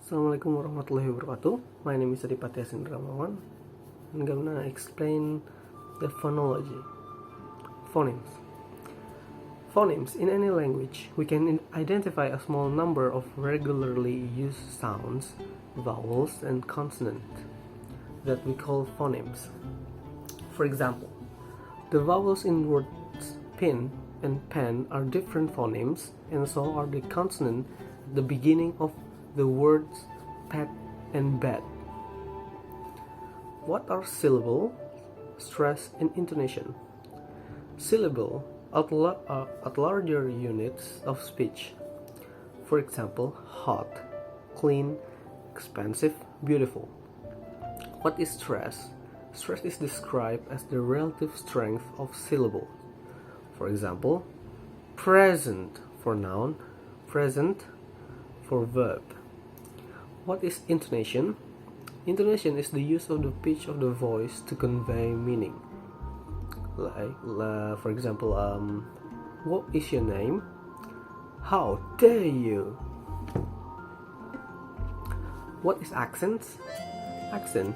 Assalamualaikum warahmatullahi wabarakatuh. My name is Malam. I'm gonna explain the phonology. Phonemes. Phonemes in any language, we can identify a small number of regularly used sounds, vowels, and consonants that we call phonemes. For example, the vowels in words pin and pen are different phonemes, and so are the consonants at the beginning of the words pet and bed. What are syllable, stress, and intonation? Syllable at larger units of speech. For example, hot, clean, expensive, beautiful. What is stress? Stress is described as the relative strength of syllables. For example, present for noun, present for verb. What is intonation? Intonation is the use of the pitch of the voice to convey meaning. For example, what is your name? How dare you? What is accents? Accent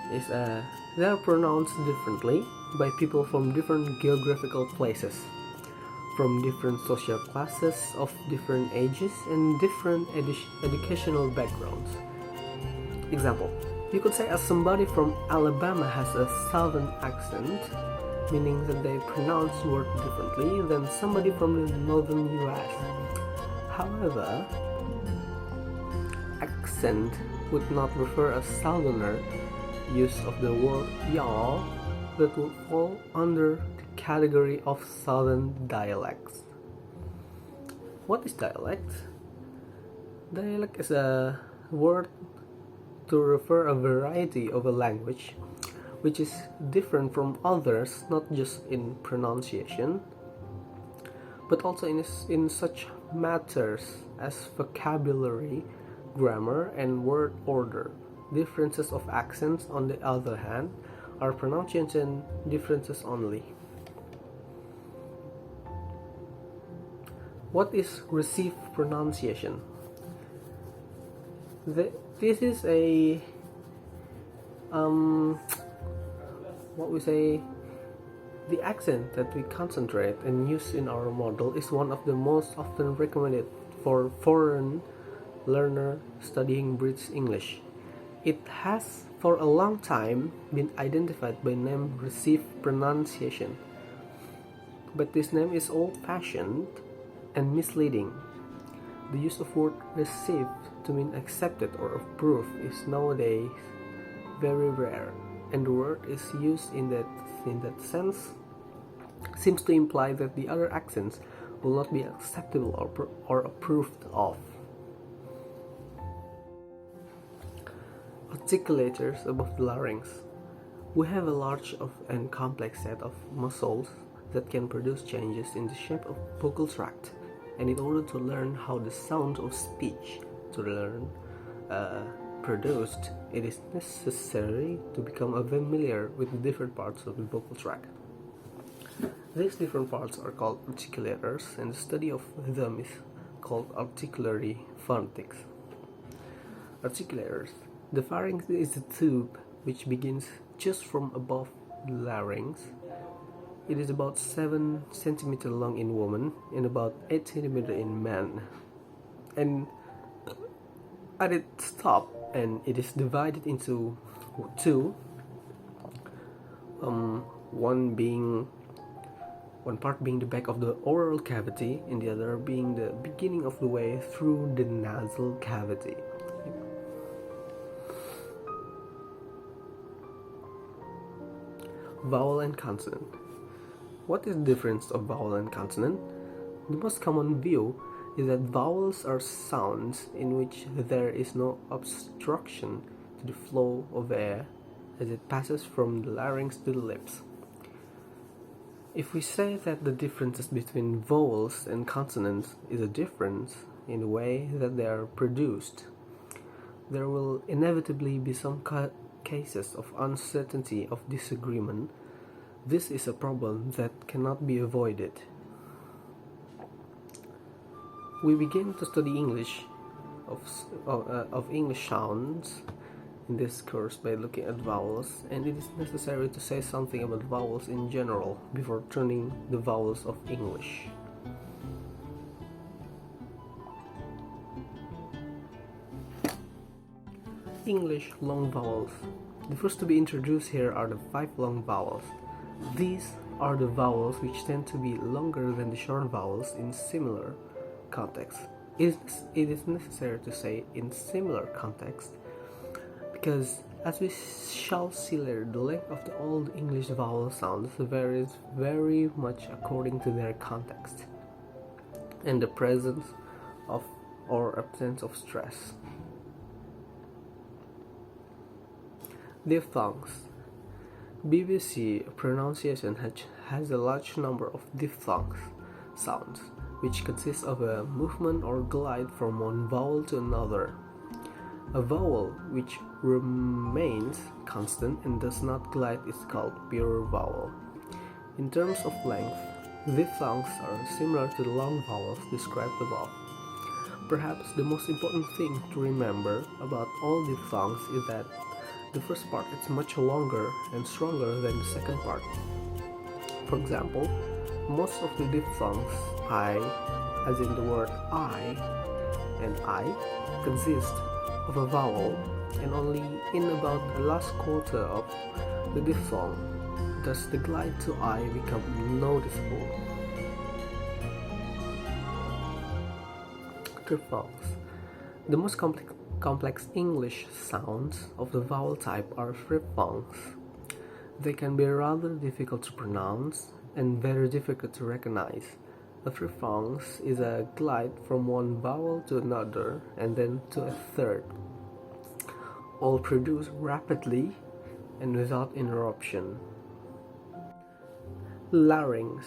is they are pronounced differently by people from different geographical places, from different social classes of different ages and different educational backgrounds. Example, you could say somebody from Alabama has a southern accent, meaning that they pronounce words differently than somebody from the northern US. However, accent would not refer a southerner use of the word y'all that would fall under the category of southern dialects. What is dialect? Dialect is a word to refer a variety of a language which is different from others, not just in pronunciation but also in such matters as vocabulary, grammar, and word order. Differences of accents, on the other hand, are pronunciation differences only. What is received pronunciation? This is a the accent that we concentrate and use in our model is one of the most often recommended for foreign learner studying British English. It has for a long time been identified by name received pronunciation, but this name is old-fashioned and misleading. The use of word received to mean accepted or approved is nowadays very rare, and the word is used in that sense seems to imply that the other accents will not be acceptable or approved of. Articulators above the larynx. We have a large and complex set of muscles that can produce changes in the shape of vocal tract, and in order to learn how the sound of speech produced, it is necessary to become familiar with the different parts of the vocal tract. These different parts are called articulators, and the study of them is called articulatory phonetics. Articulators. The pharynx is a tube which begins just from above the larynx. It is about 7 cm long in women and about 8 cm in men. And at its top, and it is divided into two. One part being the back of the oral cavity, and the other being the beginning of the way through the nasal cavity. Vowel and consonant. What is the difference of vowel and consonant? The most common view is that vowels are sounds in which there is no obstruction to the flow of air as it passes from the larynx to the lips. If we say that the differences between vowels and consonants is a difference in the way that they are produced, there will inevitably be some cases of uncertainty of disagreement. This is a problem that cannot be avoided. We begin to study English of English sounds in this course by looking at vowels, and it is necessary to say something about vowels in general before turning the vowels of English. English long vowels. The first to be introduced here are the 5 long vowels. These are the vowels which tend to be longer than the short vowels in similar contexts. It is necessary to say in similar context because, as we shall see later, the length of the Old English vowel sounds varies very much according to their context and the presence of or absence of stress. Diphthongs. BBC pronunciation has a large number of diphthongs sounds, which consists of a movement or glide from one vowel to another. A vowel which remains constant and does not glide is called pure vowel. In terms of length, diphthongs are similar to the long vowels described above. Perhaps the most important thing to remember about all diphthongs is that the first part is much longer and stronger than the second part. For example, most of the diphthongs I, as in the word I and I, consist of a vowel, and only in about the last quarter of the diphthong does the glide to I become noticeable. Triphthongs. The most complex English sounds of the vowel type are triphthongs. They can be rather difficult to pronounce and very difficult to recognize. A triphthong is a glide from one vowel to another and then to a third, all produced rapidly and without interruption. Larynx.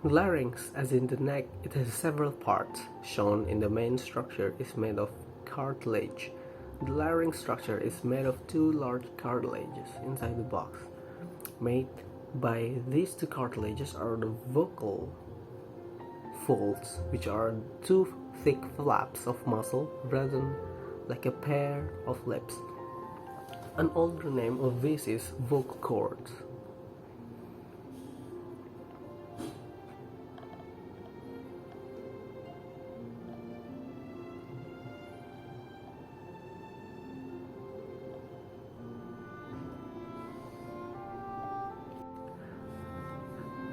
Larynx, as in the neck, it has several parts. Shown in the main structure is made of cartilage. The larynx structure is made of 2 large cartilages inside the box. Made by these 2 cartilages are the vocal folds, which are 2 thick flaps of muscle rather than like a pair of lips. An older name of this is vocal cords.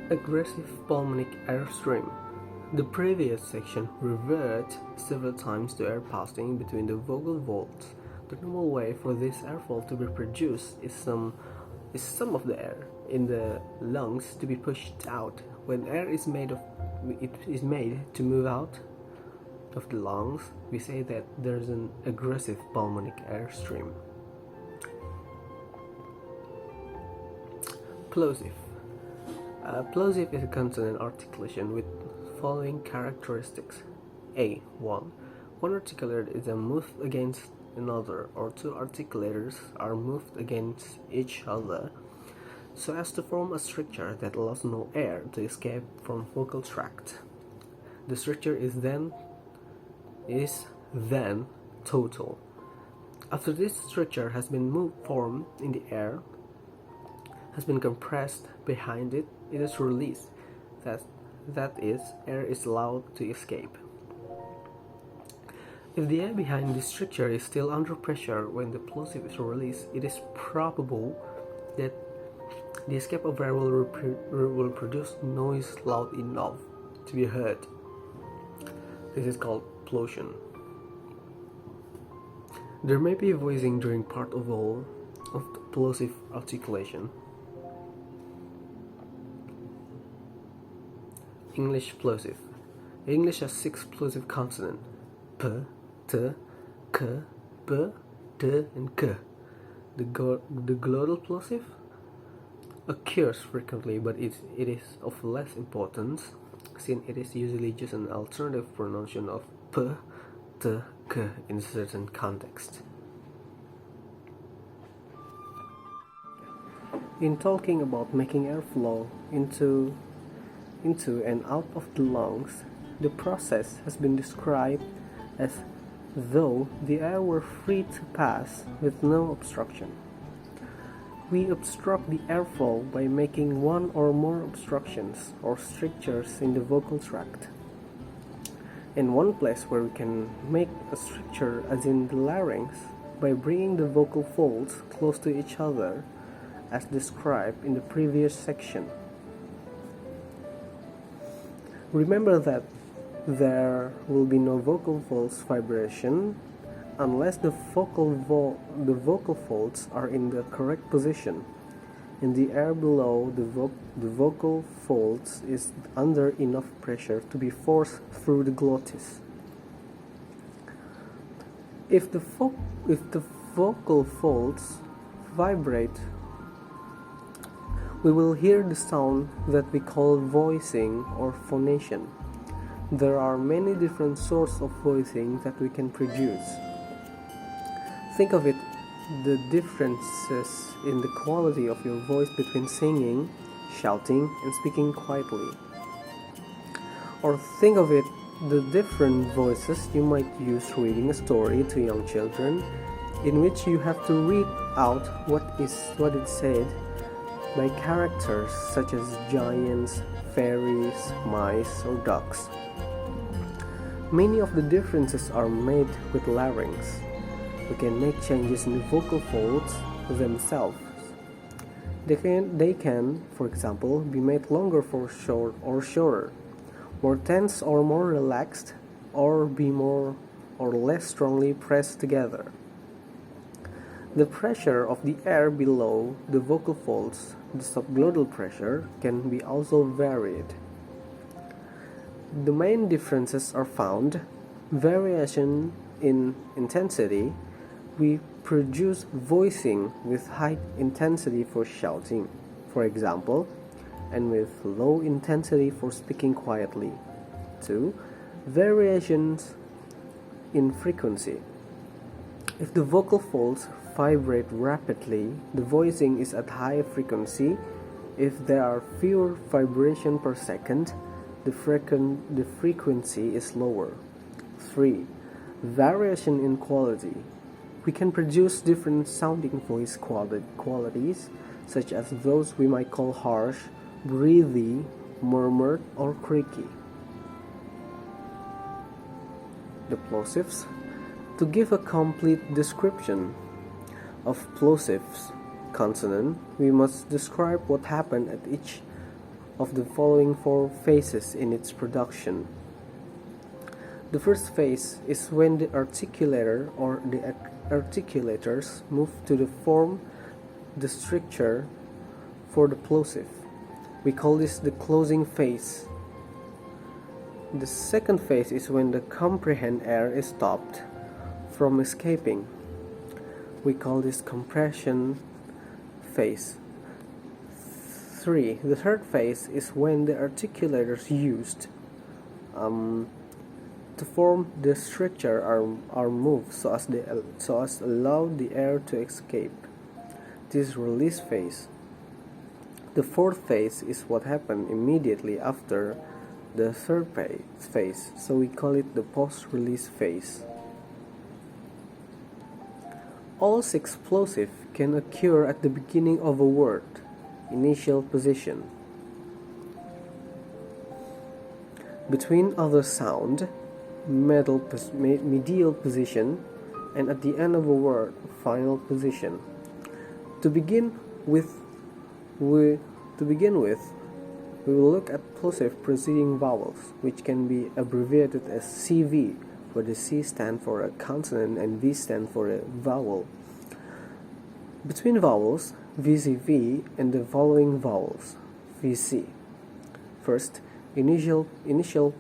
Aggressive pulmonic airstream. The previous section referred several times to air passing between the vocal folds. The normal way for this airflow to be produced is some of the air in the lungs to be pushed out. When air is made to move out of the lungs, we say that there's an aggressive pulmonic airstream. Plosive. Plosive is a consonant articulation with following characteristics. A. 1. One articulator is moved against another, or 2 articulators are moved against each other so as to form a structure that allows no air to escape from vocal tract. The structure is then total. After this structure has been formed in the air, has been compressed behind it, it is released. That is, air is allowed to escape. If the air behind this structure is still under pressure when the plosive is released, it is probable that the escape of air will produce noise loud enough to be heard. This is called plosion. There may be voicing during part of the plosive articulation. English plosive. English has 6 plosive consonants: p, t, k, p, t, and k. The glottal plosive occurs frequently, but it is of less importance since it is usually just an alternative pronunciation of p, t, k in certain contexts. In talking about making airflow into and out of the lungs, the process has been described as though the air were free to pass with no obstruction. We obstruct the airflow by making one or more obstructions or strictures in the vocal tract. In one place where we can make a stricture, as in the larynx, by bringing the vocal folds close to each other, as described in the previous section. Remember that there will be no vocal folds vibration unless the vocal folds are in the correct position. In the air below the vocal folds is under enough pressure to be forced through the glottis. If the vocal folds vibrate, we will hear the sound that we call voicing or phonation. There are many different sorts of voicing that we can produce. Think of it, the differences in the quality of your voice between singing, shouting, and speaking quietly. Or think of it, the different voices you might use reading a story to young children, in which you have to read out what is said by characters such as giants, fairies, mice, or ducks. Many of the differences are made with larynx. We can make changes in the vocal folds themselves. They can, for example, be made longer for short or shorter, more tense or more relaxed, or be more or less strongly pressed together. The pressure of the air below the vocal folds, the subglottal pressure, can be also varied. The main differences are found: variation in intensity. We produce voicing with high intensity for shouting, for example, and with low intensity for speaking quietly. 2. Variations in frequency. If the vocal folds vibrate rapidly, the voicing is at high frequency. If there are fewer vibrations per second, the frequency is lower. 3. Variation in quality. We can produce different sounding voice qualities, such as those we might call harsh, breathy, murmured, or creaky. The plosives. To give a complete description of plosives consonant, we must describe what happened at each of the following 4 phases in its production. The first phase is when the articulator or the articulators move to form the stricture for the plosive. We call this the closing phase. The second phase is when the comprehend air is stopped from escaping. We call this compression phase. 3. The third phase is when the articulators used to form the stricture are moved so as allow the air to escape. This is release phase. The fourth phase is what happened immediately after the third phase, so we call it the post-release phase. All 6 plosive can occur at the beginning of a word, initial position. Between other sound, medial position, and at the end of a word, final position. To begin with, we will look at plosive preceding vowels, which can be abbreviated as CV, where the C stands for a consonant and V stands for a vowel. Between vowels, VCV, and the following vowels, VC. First, initial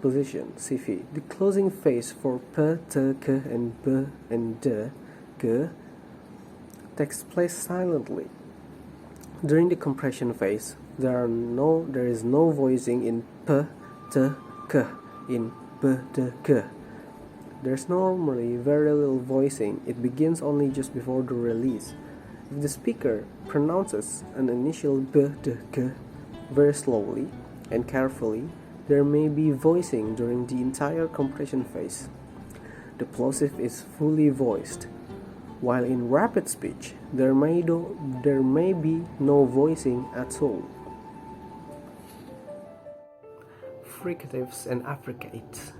position, CV. The closing phase for P, T, K, and B, and D, G, takes place silently. During the compression phase, there is no voicing in P, T, K, in B, D, G. There's normally very little voicing. It begins only just before the release. If the speaker pronounces an initial B, D, G very slowly and carefully, there may be voicing during the entire compression phase. the plosive is fully voiced, while in rapid speech there may be no voicing at all. Fricatives and affricates.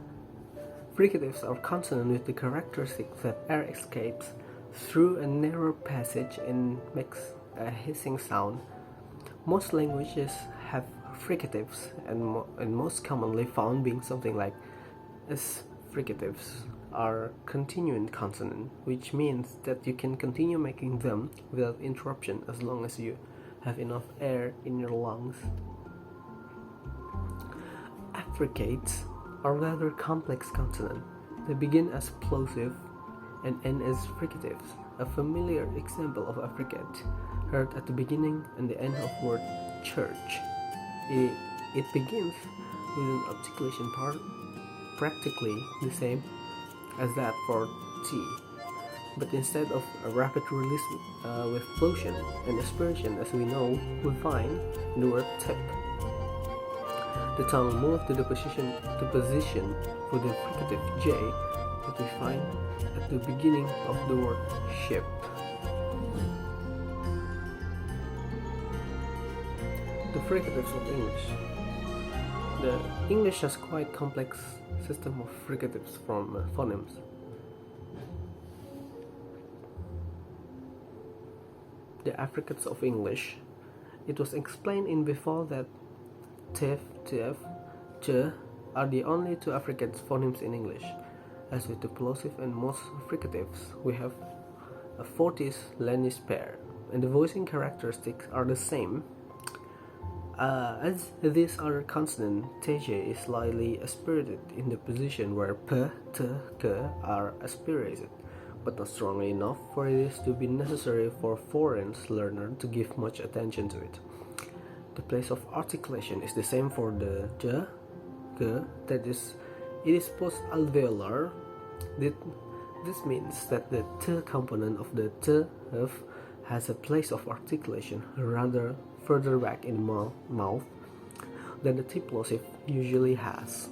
Fricatives are consonant with the characteristic that air escapes through a narrow passage and makes a hissing sound. Most languages have fricatives, and most commonly found being something like as fricatives are continuant consonant, which means that you can continue making them without interruption as long as you have enough air in your lungs. Affricates are rather complex consonants. They begin as plosive and end as fricatives. A familiar example of affricate heard at the beginning and the end of word church. It begins with an articulation part practically the same as that for T, but instead of a rapid release with plosion and aspiration as we know, we find in the word tip. The tongue moves to the position for the fricative J that we find at the beginning of the word ship. The fricatives of English. The English has quite complex system of fricatives from phonemes. The affricates of English. It was explained in before that TF, TF, J are the only two affricates phonemes in English. As with the plosive and most fricatives, we have a fortis lenis pair, and the voicing characteristics are the same. As these other consonant, TJ is slightly aspirated in the position where P, T, K are aspirated, but not strongly enough for it is to be necessary for foreign learner to give much attention to it. The place of articulation is the same for the J, K, that is, it is post-alveolar. This means that the T component of the T has a place of articulation rather further back in the mouth than the T plosive usually has.